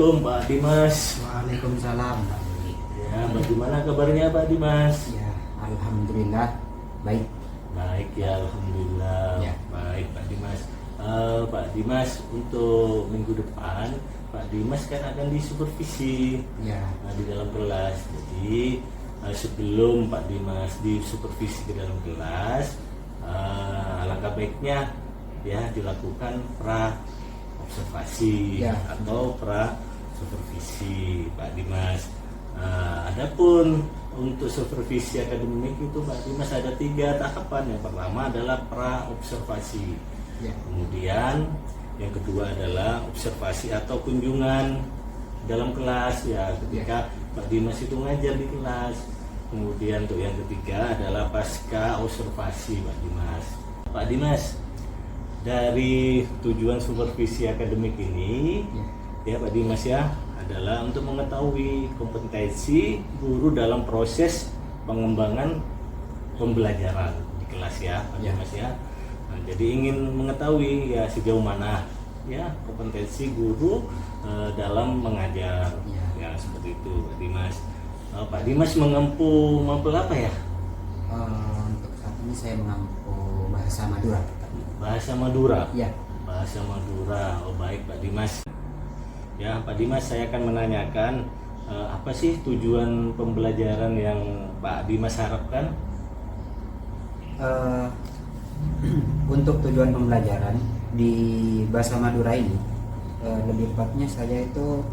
Assalamualaikum Pak Dimas. Waalaikumsalam. Ya, bagaimana kabarnya Pak Dimas? Ya, alhamdulillah baik. Baik ya, alhamdulillah. Ya. Baik Pak Dimas. Pak Dimas, untuk minggu depan Pak Dimas kan akan disupervisi Ya, di dalam kelas. Jadi sebelum Pak Dimas disupervisi ke dalam kelas, alangkah baiknya ya dilakukan pra observasi Ya. atau pra supervisi Pak Dimas. Adapun untuk supervisi akademik itu Pak Dimas ada 3 tahapan. Yang pertama adalah pra observasi. ya, Kemudian yang kedua adalah observasi atau kunjungan dalam kelas ya ketika Pak Dimas itu ngajar di kelas. Kemudian untuk yang ketiga adalah pasca observasi Pak Dimas. Pak Dimas, dari tujuan supervisi akademik ini ya Pak Dimas ya adalah untuk mengetahui kompetensi guru dalam proses pengembangan pembelajaran di kelas ya Pak Dimas ya. Nah, jadi ingin mengetahui ya sejauh mana ya kompetensi guru dalam mengajar ya seperti itu Pak Dimas. Pak Dimas mengempu apa ya? untuk saat ini saya mengampu bahasa Madura. Bahasa Madura. Ya, Bahasa Madura. Oh baik Pak Dimas. Ya Pak Dimas, saya akan menanyakan apa sih tujuan pembelajaran yang Pak Dimas harapkan? untuk tujuan pembelajaran di bahasa Madura ini, lebih tepatnya saya itu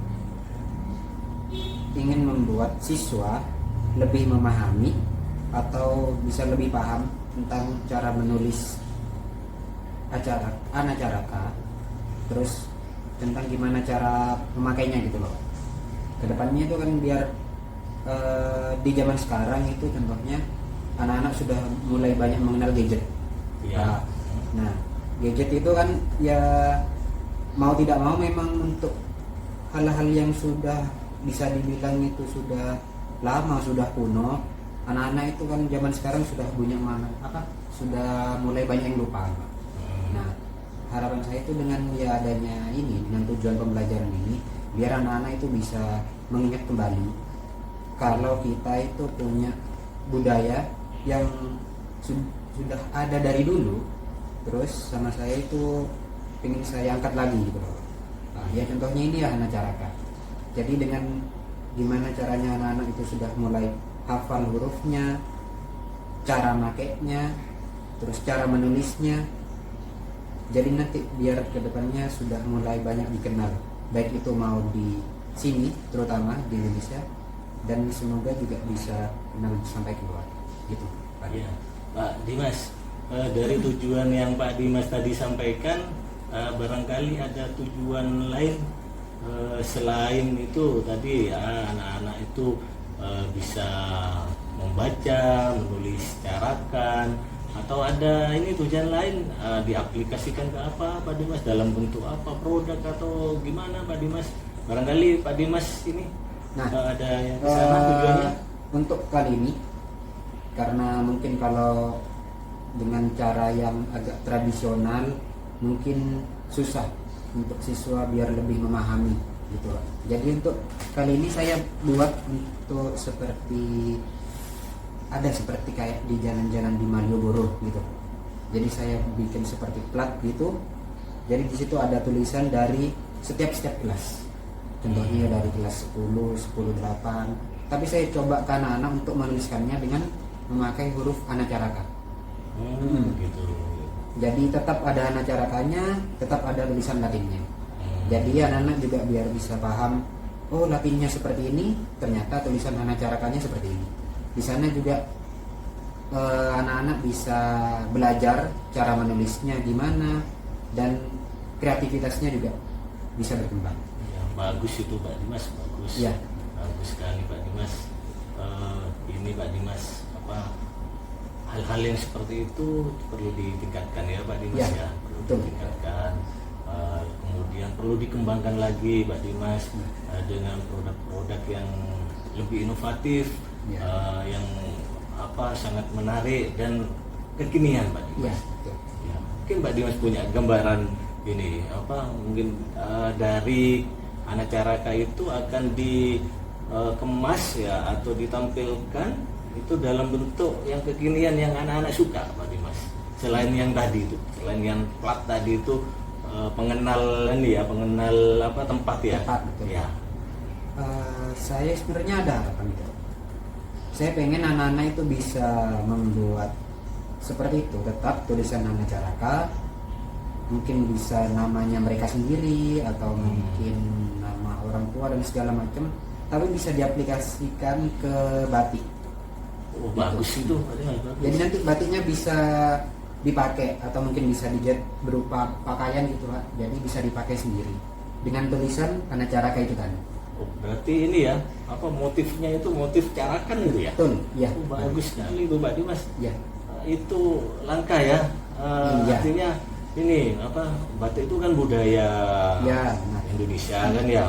ingin membuat siswa lebih memahami atau bisa lebih paham tentang cara menulis anacaraka, terus tentang gimana cara memakainya gitu loh. Kedepannya itu kan biar di zaman sekarang itu contohnya anak-anak sudah mulai banyak mengenal gadget. Ya. Nah, gadget itu kan ya mau tidak mau memang untuk hal-hal yang sudah bisa dibilang itu sudah lama, sudah kuno. Anak-anak itu kan zaman sekarang sudah sudah mulai banyak yang lupa. Nah, harapan saya itu dengan ya adanya ini, dengan tujuan pembelajaran ini, biar anak-anak itu bisa mengingat kembali kalau kita itu punya budaya yang sudah ada dari dulu, terus sama saya itu ingin saya angkat lagi gitu loh. Nah, ya contohnya ini ya anacaraka. Jadi dengan gimana caranya anak-anak itu sudah mulai hafal hurufnya, cara makainya, terus cara menulisnya. Jadi nanti biar kedepannya sudah mulai banyak dikenal, baik itu mau di sini terutama di Indonesia, dan semoga juga bisa kenal sampai keluar gitu Pak. Ya. Pak Dimas, dari tujuan yang Pak Dimas tadi sampaikan, barangkali ada tujuan lain selain itu tadi anak-anak itu bisa membaca, menulis carakan, atau ada ini tujuan lain diaplikasikan ke apa Pak Dimas, dalam bentuk apa, produk atau gimana Pak Dimas? Barangkali Pak Dimas ini ada yang ke sana tujuannya. Untuk kali ini karena mungkin kalau dengan cara yang agak tradisional mungkin susah untuk siswa biar lebih memahami gitu. Jadi untuk kali ini saya buat untuk seperti kayak di jalan-jalan di Malioboro gitu. Jadi saya bikin seperti plat gitu. Jadi di situ ada tulisan dari setiap kelas. Contohnya dari kelas 10, 10, 8. Tapi saya coba ke anak-anak untuk menuliskannya dengan memakai huruf anacaraka. Gitu. Jadi tetap ada anacarakanya, tetap ada tulisan Latinnya. Jadi anak-anak juga biar bisa paham, oh Latinnya seperti ini, ternyata tulisan anacarakanya seperti ini. Di sana juga anak-anak bisa belajar cara menulisnya gimana, dan kreativitasnya juga bisa berkembang. Ya, bagus itu Pak Dimas, bagus. Ya. Bagus sekali Pak Dimas. Ini Pak Dimas hal-hal yang seperti itu perlu ditingkatkan ya Pak Dimas ya. Perlu betul. ditingkatkan. Kemudian perlu dikembangkan lagi Pak Dimas dengan produk-produk yang lebih inovatif, yang sangat menarik dan kekinian Pak Dimas. Mungkin Pak Dimas punya gambaran ini mungkin dari Anacaraka itu akan dikemas ya atau ditampilkan itu dalam bentuk yang kekinian yang anak-anak suka, Pak Dimas. Selain yang tadi itu, selain yang plat tadi itu pengenal ini ya, pengenal apa tempat ya. Tempat, betul. Ya. Saya sebenarnya ada harapan itu. Saya pengen anak-anak itu bisa membuat seperti itu, tetap tulisan Anacaraka, mungkin bisa namanya mereka sendiri atau mungkin nama orang tua dan segala macam, tapi bisa diaplikasikan ke batik. Oh, bagus itu, Pak Dimas, bagus. Jadi nanti batiknya bisa dipakai atau mungkin bisa dijahit berupa pakaian gitu Pak. Jadi bisa dipakai sendiri dengan tulisan Anacaraka itu kan. Oh, berarti ini ya, apa motifnya itu motif carakan gitu ya? Betul, ya. Oh, bagus sekali itu, Pak Dimas. Ya. Itu langka ya. Iya. Artinya ini apa, batik itu kan budaya Ya, benar. Indonesia kan ya.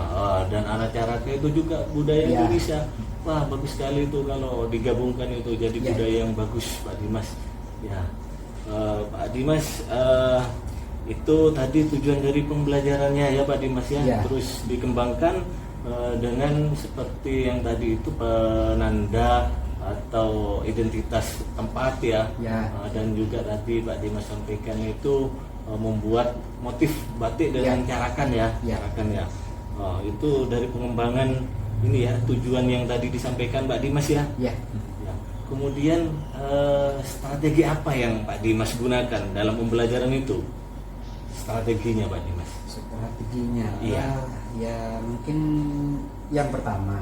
Dan Anacaraka itu juga budaya Ya. Indonesia. Wah, bagus sekali itu kalau digabungkan itu jadi Ya. budaya yang bagus, Pak Dimas. Ya. Pak Dimas, itu tadi tujuan dari pembelajarannya ya Pak Dimas ya. Ya. Terus dikembangkan dengan seperti yang tadi itu penanda atau identitas tempat ya. Ya. Dan juga tadi Pak Dimas sampaikan itu membuat motif batik dengan carakan ya. Ya. Carakan ya. Itu dari pengembangan ini ya, tujuan yang tadi disampaikan Pak Dimas ya. Ya. Ya. Kemudian strategi apa yang Pak Dimas gunakan dalam pembelajaran itu? Strateginya Pak Dimas. Strateginya, Iya. Ya mungkin yang pertama,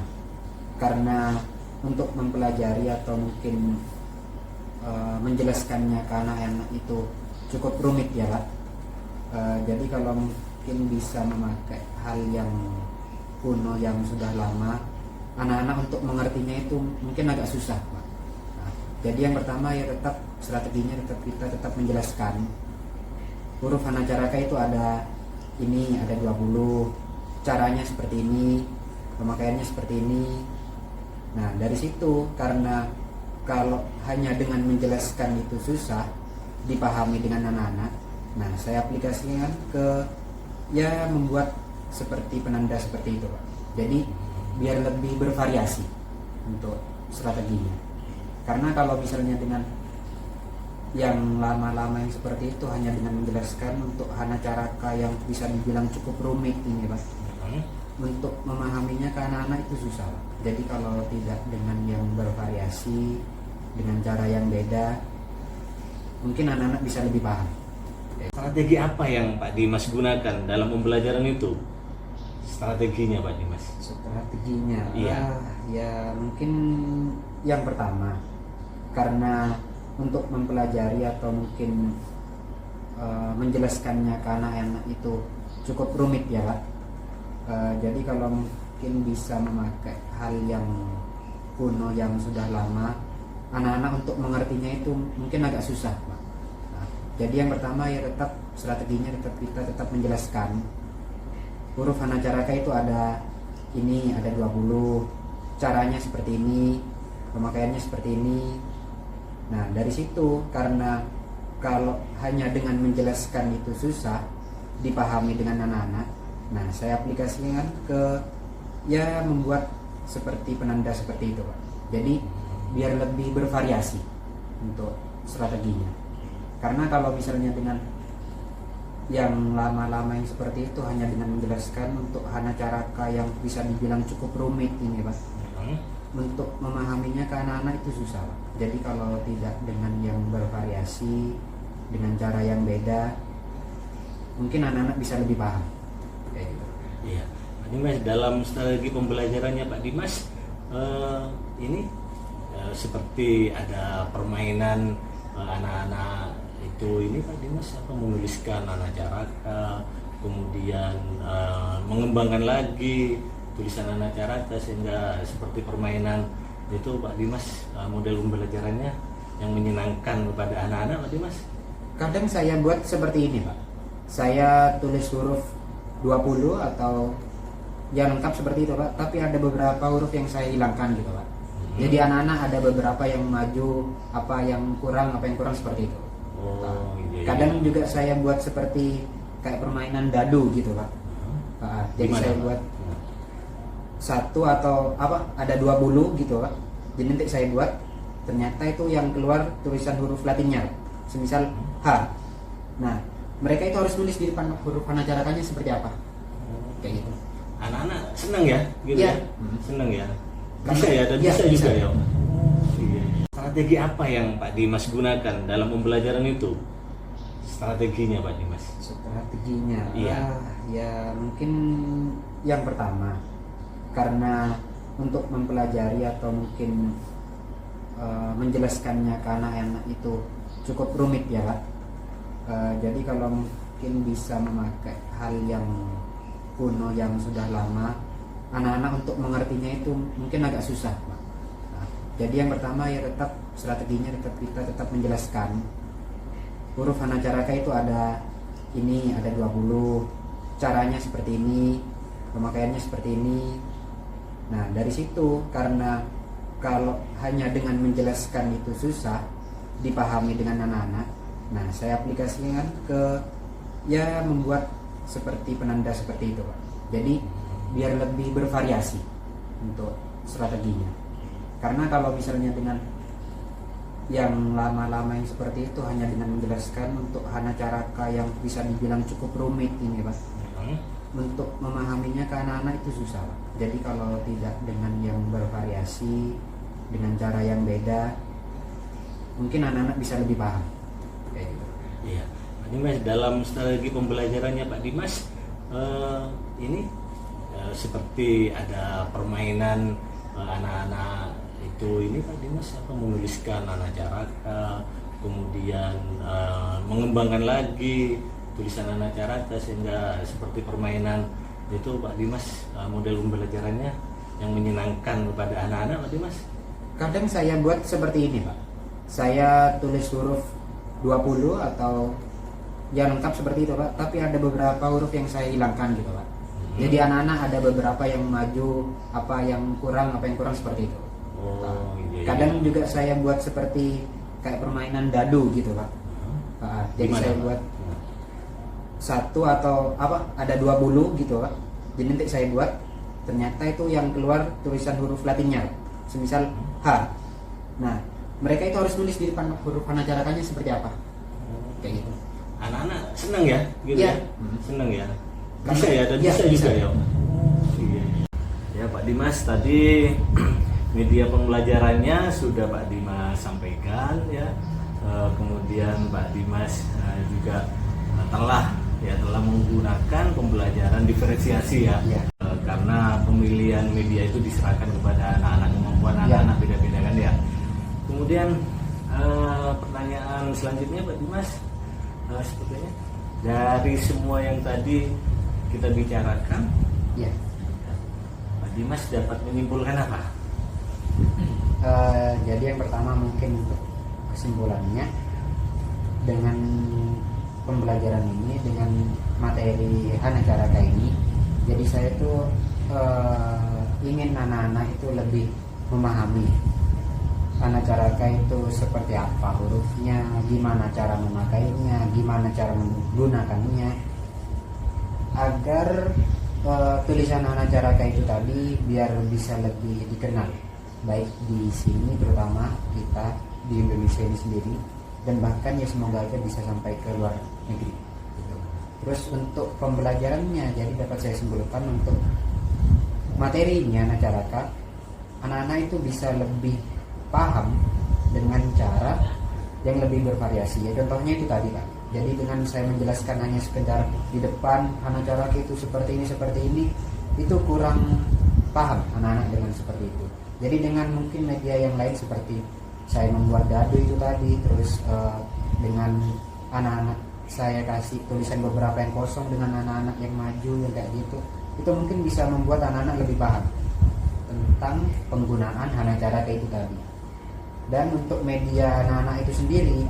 karena untuk mempelajari atau mungkin menjelaskannya ke anak-anak itu cukup rumit ya Pak. Jadi kalau mungkin bisa memakai hal yang kuno yang sudah lama, anak-anak untuk mengertinya itu mungkin agak susah Pak. Nah, jadi yang pertama ya tetap strateginya kita tetap menjelaskan huruf Anacaraka itu ada ini, ada 20, caranya seperti ini, pemakaiannya seperti ini. Nah dari situ, karena kalau hanya dengan menjelaskan itu susah dipahami dengan anak-anak, nah saya aplikasikan ke ya membuat seperti penanda seperti itu Pak. Jadi biar lebih bervariasi untuk strateginya. Karena kalau misalnya dengan yang lama-lama yang seperti itu hanya dengan menjelaskan untuk Anacaraka yang bisa dibilang cukup rumit ini Pak, untuk memahaminya ke anak-anak itu susah Pak. Jadi kalau tidak dengan yang bervariasi, dengan cara yang beda, mungkin anak-anak bisa lebih paham. Strategi apa yang Pak Dimas gunakan dalam pembelajaran itu? Strateginya Pak Dimas. Strateginya, Iya. Ya mungkin yang pertama, karena untuk mempelajari atau mungkin menjelaskannya ke anak-anak itu cukup rumit ya Pak. Jadi kalau mungkin bisa memakai hal yang kuno yang sudah lama, anak-anak untuk mengertinya itu mungkin agak susah Pak. Nah, jadi yang pertama ya tetap strateginya kita tetap menjelaskan huruf Anacaraka itu ada ini, ada 20, caranya seperti ini, pemakaiannya seperti ini. Nah dari situ, karena kalau hanya dengan menjelaskan itu susah dipahami dengan anak-anak, nah saya aplikasikan ke ya membuat seperti penanda seperti itu Pak. Jadi biar lebih bervariasi untuk strateginya. Karena kalau misalnya dengan yang lama-lama yang seperti itu hanya dengan menjelaskan untuk Anacaraka yang bisa dibilang cukup rumit ini Pak, untuk memahaminya ke anak-anak itu susah Pak. Jadi kalau tidak dengan yang bervariasi, dengan cara yang beda, mungkin anak-anak bisa lebih paham. Kayak gitu. Iya, Pak Dimas dalam strategi pembelajarannya Pak Dimas ini seperti ada permainan anak-anak itu ini Pak Dimas apa menuliskan Anacaraka, kemudian mengembangkan lagi tulisan Anacaraka sehingga seperti permainan itu Pak Dimas, model pembelajarannya yang menyenangkan kepada anak-anak Pak Dimas. Kadang saya buat seperti ini Pak. Saya tulis huruf 20 atau ya lengkap seperti itu Pak, tapi ada beberapa huruf yang saya hilangkan gitu Pak. Jadi anak-anak ada beberapa yang maju, apa yang kurang seperti itu. Oh, iya, Kadang juga saya buat seperti kayak permainan dadu gitu Pak. Jadi Gimana, saya Pak? buat satu atau apa ada 20 gitu Pak. Jadi nanti saya buat ternyata itu yang keluar tulisan huruf Latinnya, semisal H. Nah, mereka itu harus nulis di depan huruf hanacaranya seperti apa, kayak gitu. Anak-anak senang ya, gitu Iya. ya, senang ya. Bisa ya, dan Iya, bisa juga bisa. ya. Iya. Strategi apa yang Pak Dimas gunakan dalam pembelajaran itu? Strateginya Pak Dimas. Strateginya, Iya. ya mungkin yang pertama karena untuk mempelajari atau mungkin menjelaskannya ke anak-anak itu cukup rumit ya Pak. Jadi kalau mungkin bisa memakai hal yang kuno yang sudah lama, anak-anak untuk mengertinya itu mungkin agak susah Pak. Nah, jadi yang pertama ya tetap strateginya kita tetap menjelaskan huruf hanacaraka itu ada ini, ada 20, caranya seperti ini, pemakaiannya seperti ini. Nah dari situ, karena kalau hanya dengan menjelaskan itu susah dipahami dengan anak-anak, nah saya aplikasikan ke ya membuat seperti penanda seperti itu Pak. Jadi biar lebih bervariasi untuk strateginya. Karena kalau misalnya dengan yang lama-lama yang seperti itu hanya dengan menjelaskan untuk hanacaraka yang bisa dibilang cukup rumit ini Pak, untuk memahaminya ke anak-anak itu susah Pak. Jadi kalau tidak dengan yang bervariasi, dengan cara yang beda, mungkin anak-anak bisa lebih paham kayak gitu. Iya, Pak Dimas dalam strategi pembelajarannya Pak Dimas ini seperti ada permainan anak-anak itu ini Pak Dimas apa menuliskan hanacaraka, kemudian mengembangkan lagi tulisan hanacaraka sehingga seperti permainan itu Pak Dimas, model pembelajarannya yang menyenangkan kepada anak-anak Pak Dimas. Kadang saya buat seperti ini Pak, saya tulis huruf 20 atau ya lengkap seperti itu Pak, tapi ada beberapa huruf yang saya hilangkan gitu Pak. Jadi anak-anak ada beberapa yang maju, apa yang kurang seperti itu. Oh, iya, Kadang iya. juga saya buat seperti kayak permainan dadu gitu Pak. Jadi Gimana, saya Pak? buat satu atau apa ada 20 gitu Pak. Jadi nanti saya buat ternyata itu yang keluar tulisan huruf Latinnya, semisal H. Nah, mereka itu harus nulis di depan huruf hanacaranya seperti apa, kayak gitu. Anak-anak senang ya, gitu Iya. ya, senang ya. Bisa ya, dan Iya, bisa juga bisa. ya. Iya. Ya Pak Dimas, tadi media pembelajarannya sudah Pak Dimas sampaikan ya. Kemudian Pak Dimas juga telah menggunakan pembelajaran diferensiasi ya. Iya. Karena pemilihan media itu diserahkan kepada anak-anak, kemampuan Iya. anak-anak beda-beda kan ya. Kemudian pertanyaan selanjutnya Pak Dimas, sepertinya dari semua yang tadi kita bicarakan, Iya. Pak Dimas dapat menyimpulkan apa? Jadi yang pertama mungkin untuk kesimpulannya, dengan pembelajaran ini, dengan materi hanacaraka ini, jadi saya tuh ingin anak-anak itu lebih memahami hanacaraka itu seperti apa hurufnya, gimana cara memakainya, gimana cara menggunakannya, agar tulisan hanacaraka itu tadi biar bisa lebih dikenal baik di sini, terutama kita di Indonesia ini sendiri, dan bahkan ya semoga aja bisa sampai ke luar negeri gitu. Terus untuk pembelajarannya, jadi dapat saya simpulkan untuk materinya hanacaraka, anak-anak itu bisa lebih paham dengan cara yang lebih bervariasi ya. Contohnya itu tadi Pak, jadi dengan saya menjelaskan hanya sekedar di depan hanacaraka itu seperti ini, itu kurang paham anak-anak dengan seperti itu. Jadi dengan mungkin media yang lain seperti saya membuat dadu itu tadi, terus dengan anak-anak saya kasih tulisan beberapa yang kosong dengan anak-anak yang maju yang kayak gitu, itu mungkin bisa membuat anak-anak lebih paham tentang penggunaan hanacaraka itu tadi. Dan untuk media anak-anak itu sendiri,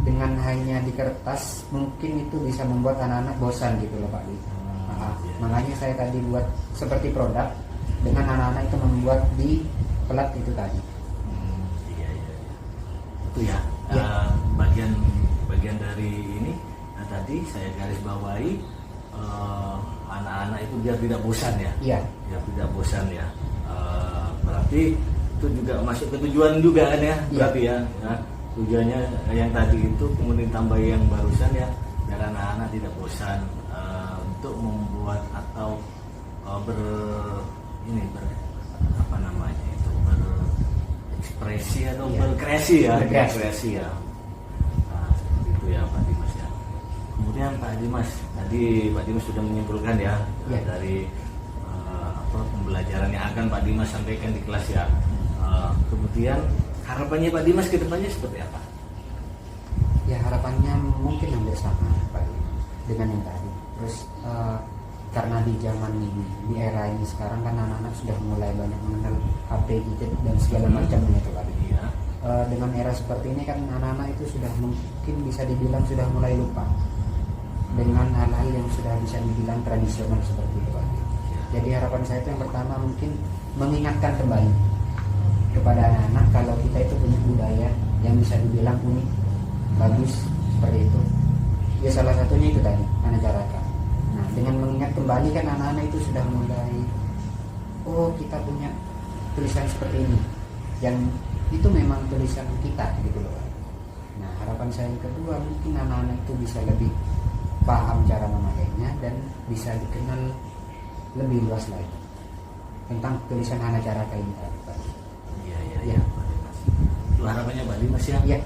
dengan hanya di kertas mungkin itu bisa membuat anak-anak bosan gitu loh Pak. Makanya saya tadi buat seperti produk, dengan anak-anak itu membuat di plat itu tadi. Iya. Itu ya, Ya. bagian dari ini tadi saya garis bawahi anak-anak itu biar tidak bosan ya. Iya. Biar tidak bosan ya. Berarti itu juga masuk ke tujuan juga kan ya. Berarti ya. Tujuannya yang tadi itu kemudian tambah yang barusan ya, biar anak-anak tidak bosan untuk membuat atau apa namanya itu, berekspresi atau berkreasi ya. Berkreasi ya. Nah, seperti itu ya Pak Dimas ya. Kemudian Pak Dimas, tadi Pak Dimas sudah menyimpulkan ya, dari pembelajaran yang akan Pak Dimas sampaikan di kelas ya. Kemudian harapannya Pak Dimas ke depannya seperti apa? Ya harapannya mungkin hampir sama Pak dengan yang tadi. Terus karena di zaman ini, di era ini sekarang kan anak-anak sudah mulai banyak mengenal HP, gadget dan segala macamnya itu Pak. Iya. Dengan era seperti ini kan anak-anak itu sudah mungkin bisa dibilang sudah mulai lupa dengan hal-hal yang sudah bisa dibilang tradisional seperti itu Pak. Jadi harapan saya itu yang pertama mungkin mengingatkan kembali kepada anak-anak kalau kita itu punya budaya yang bisa dibilang unik, bagus seperti itu. Ya salah satunya itu tadi, Anacaraka. Nah, dengan mengingat kembali kan anak-anak itu sudah mulai, oh kita punya tulisan seperti ini, yang itu memang tulisan kita gitu loh. Nah harapan saya yang kedua mungkin anak-anak itu bisa lebih paham cara memakainya dan bisa dikenal lebih luas lagi tentang tulisan Anacaraka ini tadi Pak. Iya. Itu harapannya Pak Dimas ya. Iya.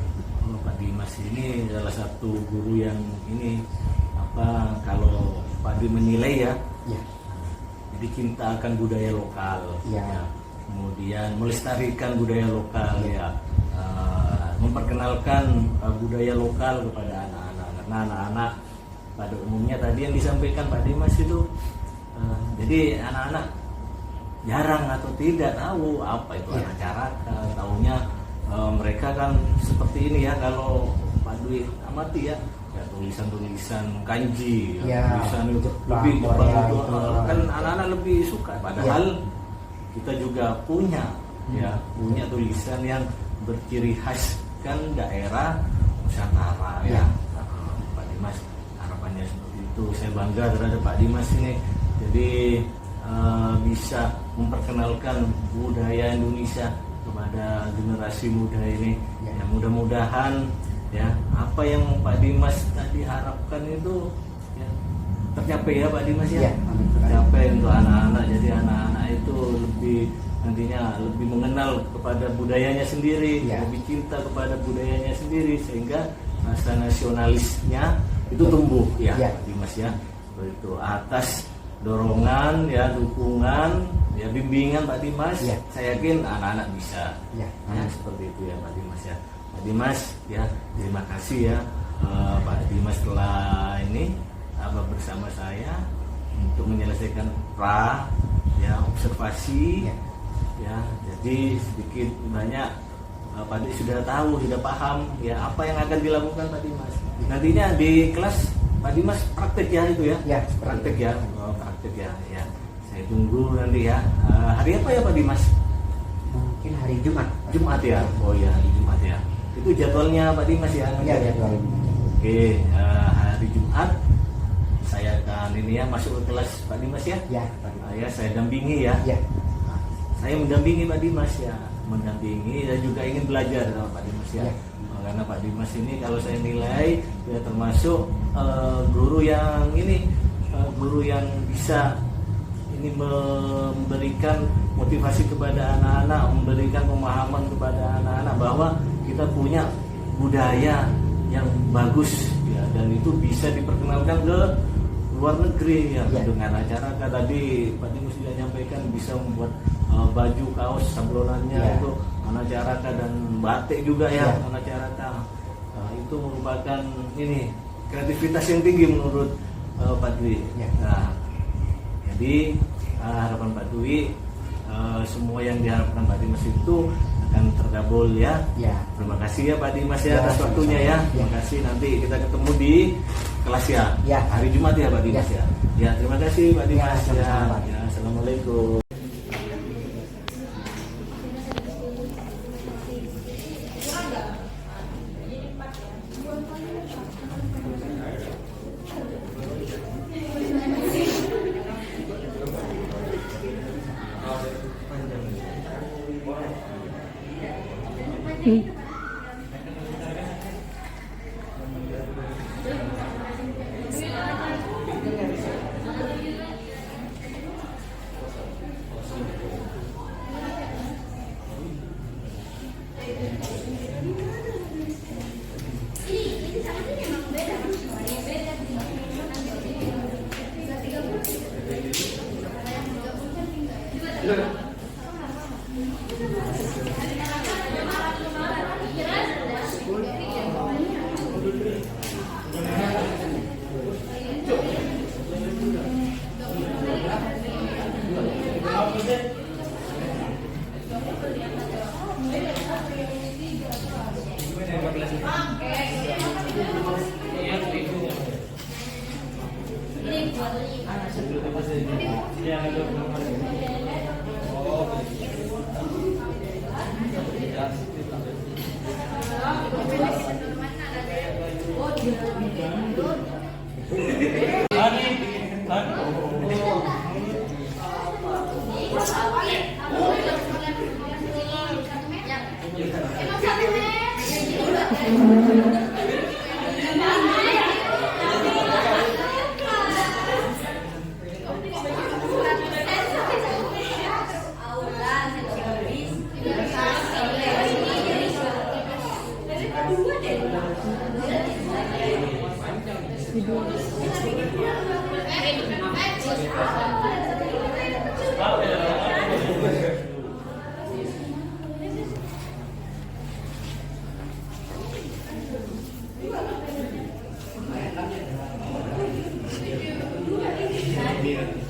Pak Dimas ini salah satu guru yang ini kalau Pak Dimas menilai ya. Iya. Jadi cinta akan budaya lokal. Iya. Ya. Kemudian melestarikan budaya lokal ya. Memperkenalkan budaya lokal kepada anak-anak. Karena anak-anak pada umumnya tadi yang disampaikan Pak Dimas itu jadi anak-anak jarang atau tidak tahu apa itu Anacaraka. Taunya mereka kan seperti ini ya, kalau Pak Dwi amati ya tulisan-tulisan kanji, tulisan itu lebih Jepang itu kan anak-anak lebih suka. Padahal kita juga punya punya tulisan yang berciri khas kan daerah Nusantara ya. Pak Dimas harapannya seperti itu. Saya bangga terhadap Pak Dimas ini. Jadi bisa memperkenalkan budaya Indonesia kepada generasi muda ini. Ya, mudah-mudahan ya apa yang Pak Dimas tadi harapkan itu ya, tercapai ya Pak Dimas ya. Tercapai untuk anak-anak. Jadi anak-anak itu lebih nantinya lebih mengenal kepada budayanya sendiri, lebih cinta kepada budayanya sendiri sehingga rasa nasionalisnya itu tumbuh ya Pak Dimas ya. Itu atas dorongan ya, dukungan ya, bimbingan Pak Dimas, saya yakin anak-anak bisa seperti itu ya Pak Dimas ya. Pak Dimas ya, terima kasih ya Pak Dimas telah ini bersama saya untuk menyelesaikan observasi ya. Jadi sedikit banyak Pak Dimas sudah tahu, sudah paham ya apa yang akan dilakukan Pak Dimas. Nantinya di kelas Pak Dimas praktek ya itu ya? Praktek ya. Praktek ya. Saya tunggu nanti ya. Hari apa ya Pak Dimas? Mungkin hari Jumat. Jumat ya. Oh ya, hari Jumat ya. Itu jadwalnya Pak Dimas ya? Iya, jadwalnya. Oke, hari Jumat saya akan ini ya masuk ke kelas Pak Dimas ya? Ya. Saya dampingi ya. Saya mendampingi Pak Dimas ya, mendampingi dan juga ingin belajar sama Pak Dimas ya. Karena Pak Dimas ini kalau saya nilai ya termasuk guru yang bisa ini memberikan motivasi kepada anak-anak, memberikan pemahaman kepada anak-anak bahwa kita punya budaya yang bagus ya, dan itu bisa diperkenalkan ke luar negeri ya. Dengan acara tadi Pak Dimas sudah nyampaikan bisa membuat baju kaos sablonannya itu Anacaraka dan batik juga ya Anacaraka. Itu merupakan ini kreativitas yang tinggi menurut Pak Dwi. Nah, jadi harapan Pak Dwi semua yang diharapkan Pak Dimas itu akan terkabul ya. Terima kasih ya Pak Dimas ya atas waktunya ya. Terima kasih, nanti kita ketemu di kelas ya. Hari Jumat ya Pak Dimas ya. Ya, terima kasih Pak Dimas ya. Assalamualaikum. Iya.